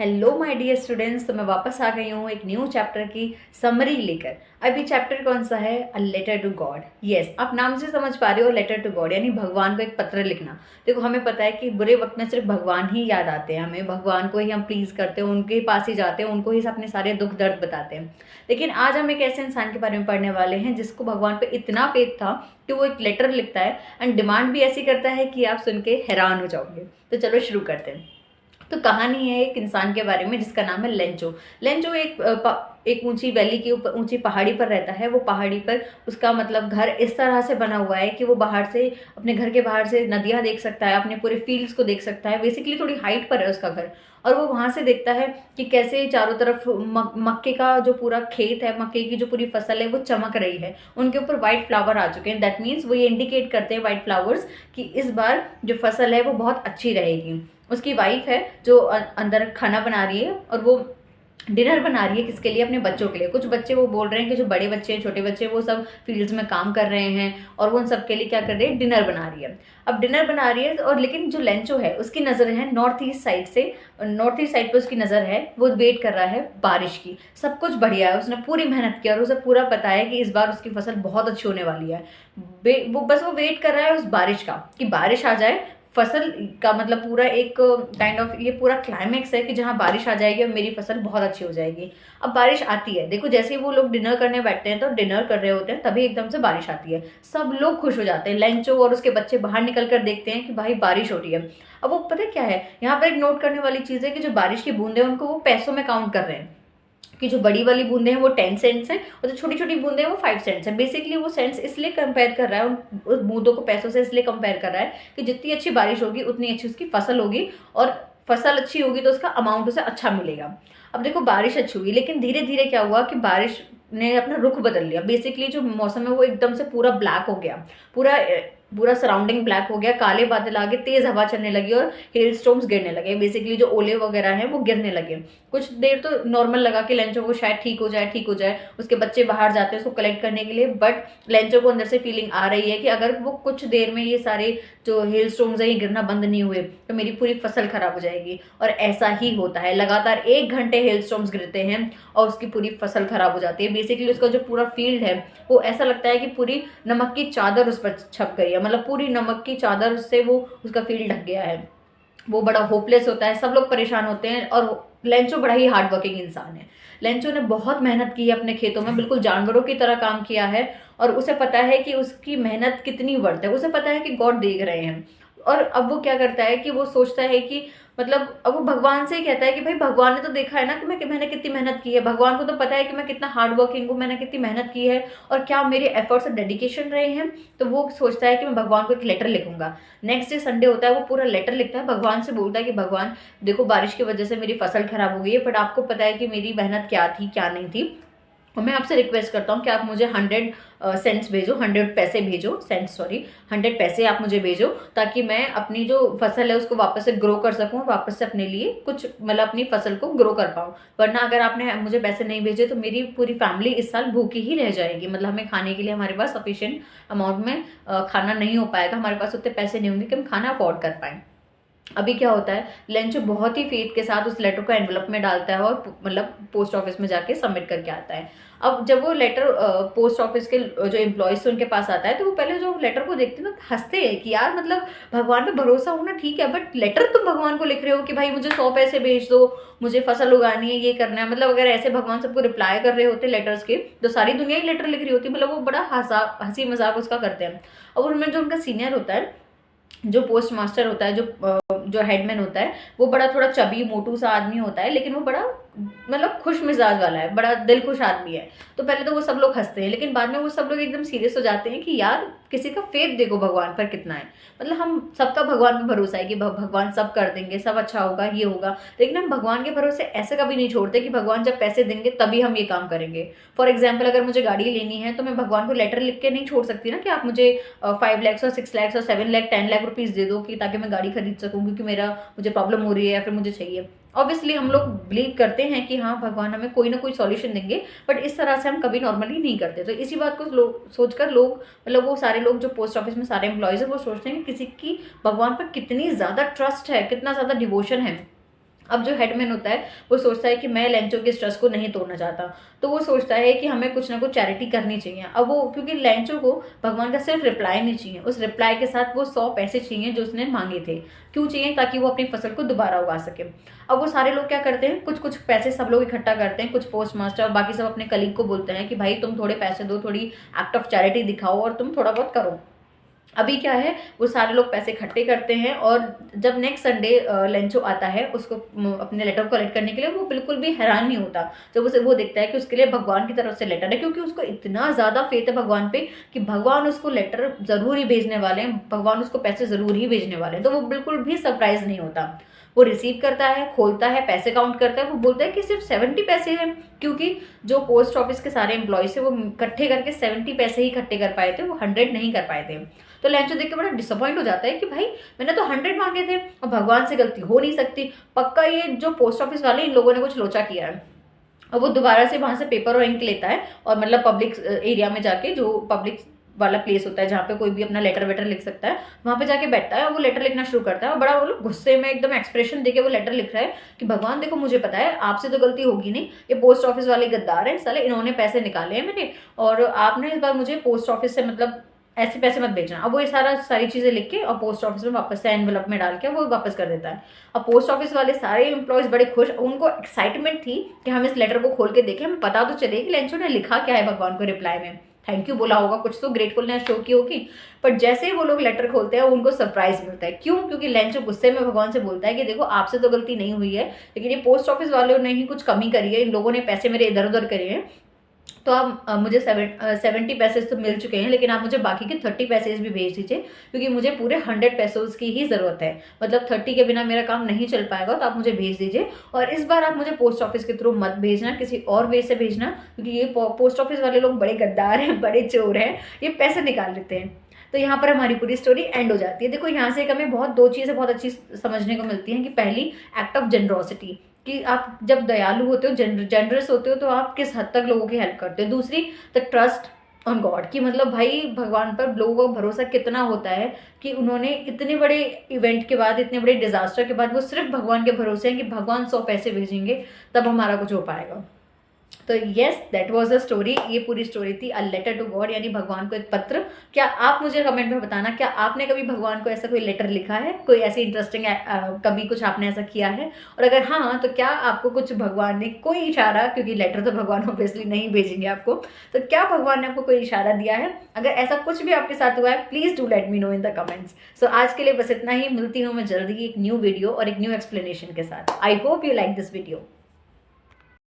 Hello my dear students, तो मैं वापस आ गई हूँ एक न्यू चैप्टर की समरी लेकर। अभी चैप्टर कौन सा है? A letter to God. Yes, आप नाम से समझ पा रहे हो, लेटर टू गॉड यानी भगवान को एक पत्र लिखना। देखो, हमें पता है कि बुरे वक्त में सिर्फ भगवान ही याद आते हैं, हमें भगवान को ही हम प्लीज करते हैं, उनके पास ही जाते हैं, उनको ही अपने सारे दुख दर्द बताते हैं। लेकिन आज हम एक ऐसे इंसान के बारे में पढ़ने वाले हैं जिसको भगवान पे इतना फेथ था कि वो एक लेटर लिखता है एंड डिमांड भी ऐसी करता है कि आप सुन के हैरान हो जाओगे। तो चलो शुरू करते हैं। तो कहानी है एक इंसान के बारे में जिसका नाम है लेंचो। लेंचो एक ऊंची वैली के ऊपर, ऊंची पहाड़ी पर रहता है। वो पहाड़ी पर उसका मतलब घर इस तरह से बना हुआ है कि वो बाहर से, अपने घर के बाहर से नदियां देख सकता है, अपने पूरे फील्ड्स को देख सकता है। बेसिकली थोड़ी हाइट पर है उसका घर, और वो वहां से देखता है कि कैसे चारों तरफ मक्के का जो पूरा खेत है, मक्के की जो पूरी फसल है वो चमक रही है। उनके ऊपर व्हाइट फ्लावर आ चुके हैं। दैट मीन्स वो ये इंडिकेट करते हैं, व्हाइट फ्लावर्स, कि इस बार जो फसल है वो बहुत अच्छी रहेगी। उसकी वाइफ है जो अंदर खाना बना रही है, और वो डिनर बना रही है। किसके लिए? अपने बच्चों के लिए। कुछ बच्चे वो बोल रहे हैं कि जो बड़े बच्चे हैं, छोटे बच्चे, वो सब फील्ड्स में काम कर रहे हैं, और वो उन सबके लिए क्या कर रही है? डिनर बना रही है। अब डिनर बना रही है, और लेकिन जो लेंचो है उसकी नजर है नॉर्थ ईस्ट साइड से, नॉर्थ ईस्ट साइड पे उसकी नजर है। वो वेट कर रहा है बारिश की। सब कुछ बढ़िया है, उसने पूरी मेहनत की और उसे पूरा पता है कि इस बार उसकी फसल बहुत अच्छी होने वाली है। वो वेट कर रहा है उस बारिश का, कि बारिश आ जाए। फसल का मतलब पूरा एक काइंड ऑफ ये पूरा क्लाइमेक्स है कि जहां बारिश आ जाएगी और मेरी फसल बहुत अच्छी हो जाएगी। अब बारिश आती है। देखो, जैसे ही वो लोग डिनर करने बैठते हैं, तो डिनर कर रहे होते हैं, तभी एकदम से बारिश आती है। सब लोग खुश हो जाते हैं। लेंचो और उसके बच्चे बाहर निकल कर देखते हैं कि भाई बारिश हो रही है। अब वो पता है क्या है, यहाँ पर एक नोट करने वाली चीज है कि जो बारिश की बूंदे हैं उनको वो पैसों में काउंट कर रहे हैं, कि जो बड़ी वाली बूंदे हैं वो 10 सेंट्स हैं, और जो छोटी छोटी बूंदे हैं वो 5 सेंट्स हैं। बेसिकली वो सेंट्स इसलिए कंपेयर कर रहा है, उस बूंदों को पैसों से इसलिए कंपेयर कर रहा है कि जितनी अच्छी बारिश होगी उतनी अच्छी उसकी फसल होगी, और फसल अच्छी होगी तो उसका अमाउंट उसे अच्छा मिलेगा। अब देखो, बारिश अच्छी हुई, लेकिन धीरे धीरे क्या हुआ कि बारिश ने अपना रुख बदल लिया। बेसिकली जो मौसम है वो एकदम से पूरा ब्लैक हो गया। पूरा पूरा सराउंडिंग ब्लैक हो गया, काले बादल आ गए, तेज हवा चलने लगी और हेल स्टॉर्म्स गिरने लगे। बेसिकली जो ओले वगैरह हैं वो गिरने लगे। कुछ देर तो नॉर्मल लगा कि लेंचो को शायद ठीक हो जाए, ठीक हो जाए। उसके बच्चे बाहर जाते हैं उसको कलेक्ट करने के लिए, बट लेंचो को अंदर से फीलिंग आ रही है कि अगर वो कुछ देर में ये सारे जो हेल स्टॉर्म्स है ये गिरना बंद नहीं हुए तो मेरी पूरी फसल खराब हो जाएगी। और ऐसा ही होता है, लगातार 1 घंटे हेल स्टॉर्म्स गिरते हैं और उसकी पूरी फसल खराब हो जाती है। बेसिकली उसका जो पूरा फील्ड है वो ऐसा लगता है कि पूरी नमक की चादर उस पर छप गई है, मतलब पूरी नमक की चादर से वो उसका फील्ड ढक गया है। वो बड़ा होपलेस होता है, सब लोग परेशान होते हैं। और लेंचो बड़ा ही हार्ड वर्किंग इंसान है। लेंचो ने बहुत मेहनत की है अपने खेतों में, बिल्कुल जानवरों की तरह काम किया है, और उसे पता है कि उसकी मेहनत कितनी वर्थ है। उसे पता है कि गॉड देख रहे हैं। और अब वो क्या करता है कि वो सोचता है कि मतलब अब वो भगवान से ही कहता है कि भाई, भगवान ने तो देखा है ना कि मैंने कितनी मेहनत की है। भगवान को तो पता है कि मैं कितना हार्ड वर्किंग हूँ, मैंने कितनी मेहनत की है, और क्या मेरे एफर्ट्स और डेडिकेशन रहे हैं। तो वो सोचता है कि मैं भगवान को एक लेटर लिखूंगा। नेक्स्ट डे संडे होता है, वो पूरा लेटर लिखता है, भगवान से बोलता है कि भगवान देखो, बारिश की वजह से मेरी फसल खराब हो गई है, बट आपको पता है कि मेरी मेहनत क्या थी क्या नहीं थी। और मैं आपसे रिक्वेस्ट करता हूँ कि आप मुझे 100 सेंट्स भेजो, 100 पैसे भेजो, सेंट्स सॉरी, 100 पैसे आप मुझे भेजो, ताकि मैं अपनी जो फसल है उसको वापस से ग्रो कर सकूँ, वापस से अपने लिए कुछ मतलब अपनी फसल को ग्रो कर पाऊँ। वरना अगर आपने मुझे पैसे नहीं भेजे तो मेरी पूरी फैमिली इस साल भूखी ही रह जाएगी। मतलब हमें खाने के लिए हमारे पास सफिशिएंट अमाउंट में खाना नहीं हो पाएगा, हमारे पास उतने पैसे नहीं होंगे कि हम खाना अफोर्ड कर पाएँ। अभी क्या होता है, लेंचो बहुत ही फेथ के साथ उस लेटर को एनवलप में डालता है और मतलब पोस्ट ऑफिस में जाके सबमिट करके आता है। अब जब वो लेटर पोस्ट ऑफिस के जो एम्प्लॉयज उनके पास आता है, तो वो पहले जो लेटर को देखते हैं ना, हंसते हैं कि यार मतलब भगवान पे भरोसा होना ठीक है, बट लेटर तुम भगवान को लिख रहे हो कि भाई मुझे 100 पैसे भेज दो, मुझे फसल उगानी है, ये करना है। मतलब अगर ऐसे भगवान सबको रिप्लाई कर रहे होते लेटर्स के, तो सारी दुनिया ही लेटर लिख रही होती। मतलब वो बड़ा हंसी मजाक उसका करते हैं। और उनमें जो उनका सीनियर होता है, जो पोस्ट मास्टर होता है, जो हेडमैन होता है, वो बड़ा थोड़ा चबी मोटू सा आदमी होता है, लेकिन वो बड़ा मतलब खुश मिजाज वाला है, बड़ा दिल खुश आदमी है। तो पहले तो वो सब लोग हंसते हैं, लेकिन बाद में वो सब लोग एकदम सीरियस हो जाते हैं कि यार किसी का फेथ देखो भगवान पर कितना है। मतलब हम सबका भगवान पर भरोसा है कि भगवान सब कर देंगे, सब अच्छा होगा, ये होगा। लेकिन हम भगवान के भरोसे ऐसे कभी नहीं छोड़ते कि भगवान जब पैसे देंगे तभी हम ये काम करेंगे। फॉर एग्जाम्पल, अगर मुझे गाड़ी लेनी है तो मैं भगवान को लेटर लिख के नहीं छोड़ सकती ना कि आप मुझे 5 लाख और 6 लाख और 7 लाख 10 लाख रुपीज दे दो कि ताकि मैं गाड़ी खरीद सकूँ, क्योंकि मेरा मुझे प्रॉब्लम हो रही है या फिर मुझे चाहिए। ऑब्वियसली हम लोग बिलीव करते हैं कि हाँ, भगवान हमें कोई ना कोई सॉल्यूशन देंगे, बट इस तरह से हम कभी नॉर्मली नहीं करते। तो इसी बात को सोचकर लोग, मतलब वो सारे लोग जो पोस्ट ऑफिस में सारे एम्प्लॉयज है, वो सोचते हैं कि किसी की भगवान पर कितनी ज्यादा ट्रस्ट है, कितना ज्यादा डिवोशन है। अब जो हेडमैन होता है वो सोचता है कि मैं लेंचो के स्ट्रेस को नहीं तोड़ना चाहता, तो वो सोचता है कि हमें कुछ ना कुछ चैरिटी करनी चाहिए। अब वो क्योंकि लेंचो को भगवान का सिर्फ रिप्लाई नहीं चाहिए, उस रिप्लाई के साथ वो 100 पैसे चाहिए जो उसने मांगे थे। क्यों चाहिए? ताकि वो अपनी फसल को दोबारा उगा सके। अब वो सारे लोग क्या करते हैं, कुछ कुछ पैसे सब लोग इकट्ठा करते हैं, कुछ पोस्ट मास्टर और बाकी सब अपने कलीग को बोलते हैं कि भाई तुम थोड़े पैसे दो, थोड़ी एक्ट ऑफ चैरिटी दिखाओ और तुम थोड़ा बहुत करो। अभी क्या है, वो सारे लोग पैसे इकट्ठे करते हैं और जब नेक्स्ट संडे लेंचो आता है उसको अपने लेटर को कलेक्ट करने के लिए, वो बिल्कुल भी हैरान नहीं होता जब उसे वो देखता है कि उसके लिए भगवान की तरफ से लेटर है, क्योंकि उसको इतना ज़्यादा फेथ है भगवान पे कि भगवान उसको लेटर ज़रूर ही भेजने वाले हैं, भगवान उसको पैसे ज़रूर ही भेजने वाले हैं। तो वो बिल्कुल भी सरप्राइज नहीं होता। वो रिसीव करता है, खोलता है, पैसे काउंट करता है, वो बोलता है कि सिर्फ 70 पैसे हैं, क्योंकि जो पोस्ट ऑफिस के सारे एम्प्लॉयज थे वो इकट्ठे करके 70 पैसे ही इकट्ठे कर पाए थे, वो 100 नहीं कर पाए थे। तो लेंचो देख के बड़ा डिसअपॉइंट हो जाता है कि भाई मैंने तो 100 मांगे थे और भगवान से गलती हो नहीं सकती, पक्का ये जो पोस्ट ऑफिस वाले इन लोगों ने कुछ लोचा किया है। और वो दोबारा से वहां से पेपर और इंक लेता है और मतलब पब्लिक एरिया में जाके, जो पब्लिक वाला प्लेस होता है जहाँ पे कोई भी अपना लेटर वेटर लिख सकता है, वहां पे जाके बैठता है और वो लेटर लिखना शुरू करता है। और बड़ा वो लोग गुस्से में एकदम एक्सप्रेशन देके वो लेटर लिख रहा है कि भगवान देखो मुझे पता है आपसे तो गलती होगी नहीं, ये पोस्ट ऑफिस वाले गद्दार हैं साले, इन्होंने पैसे निकाले हैं मेरे, और आपने इस बार मुझे पोस्ट ऑफिस से मतलब ऐसे पैसे मत भेजना। अब वो ये सारी चीजें लिख के और पोस्ट ऑफिस में वापस से एनवेलप में डाल के वो वापस कर देता है। अब पोस्ट ऑफिस वाले सारे एम्प्लॉयज बड़े खुश, उनको एक्साइटमेंट थी कि हम इस लेटर को खोल के देखें, हमें पता तो चले कि लेंचो ने लिखा क्या है भगवान को रिप्लाई में, थैंक यू बोला होगा, कुछ तो ग्रेटफुलनेस शो की होगी। पर जैसे ही वो लोग लेटर खोलते हैं उनको सरप्राइज मिलता है। क्यों? क्योंकि लेंचो गुस्से में भगवान से बोलता है कि देखो आपसे तो गलती नहीं हुई है, लेकिन ये पोस्ट ऑफिस वालों ने ही कुछ कमी करी है, इन लोगों ने पैसे मेरे इधर उधर करे हैं, तो आप मुझे 70 पैसे तो मिल चुके हैं, लेकिन आप मुझे बाकी के 30 पैसे भी भेज दीजिए, क्योंकि मुझे पूरे 100 पैसों की ही ज़रूरत है, मतलब 30 के बिना मेरा काम नहीं चल पाएगा, तो आप मुझे भेज दीजिए। और इस बार आप मुझे पोस्ट ऑफिस के थ्रू मत भेजना, किसी और वे से भेजना, क्योंकि ये पोस्ट ऑफिस वाले लोग बड़े गद्दार हैं, बड़े चोर हैं, ये पैसे निकाल लेते हैं। तो यहाँ पर हमारी पूरी स्टोरी एंड हो जाती है। देखो यहाँ से हमें दो चीज़ें बहुत अच्छी समझने को मिलती हैं कि पहली, एक्ट ऑफ जनरोसिटी, कि आप जब दयालु होते हो, जनरस होते हो, तो आप किस हद तक लोगों की हेल्प करते हो। दूसरी, द ट्रस्ट ऑन गॉड, कि मतलब भाई भगवान पर लोगों का भरोसा कितना होता है कि उन्होंने इतने बड़े इवेंट के बाद, इतने बड़े डिजास्टर के बाद वो सिर्फ भगवान के भरोसे हैं कि भगवान 100 पैसे भेजेंगे तब हमारा कुछ हो पाएगा। तो yes, that was the story. ये पूरी स्टोरी थी अ लेटर टू गॉड, यानी भगवान को एक पत्र। क्या आप मुझे कमेंट में बताना, क्या आपने कभी भगवान को ऐसा कोई लेटर लिखा है, कोई ऐसी इंटरेस्टिंग कभी कुछ आपने ऐसा किया है? और अगर हाँ, तो क्या आपको कुछ भगवान ने कोई इशारा, क्योंकि लेटर तो भगवान ऑब्वियसली नहीं भेजेंगे आपको, तो क्या भगवान ने आपको कोई इशारा दिया है? अगर ऐसा कुछ भी आपके साथ हुआ है, please do let me know in the comments. So आज के लिए बस इतना ही, मिलती हूँ मैं जल्दी एक न्यू वीडियो और एक न्यू एक्सप्लेनेशन के साथ। I hope you like this video.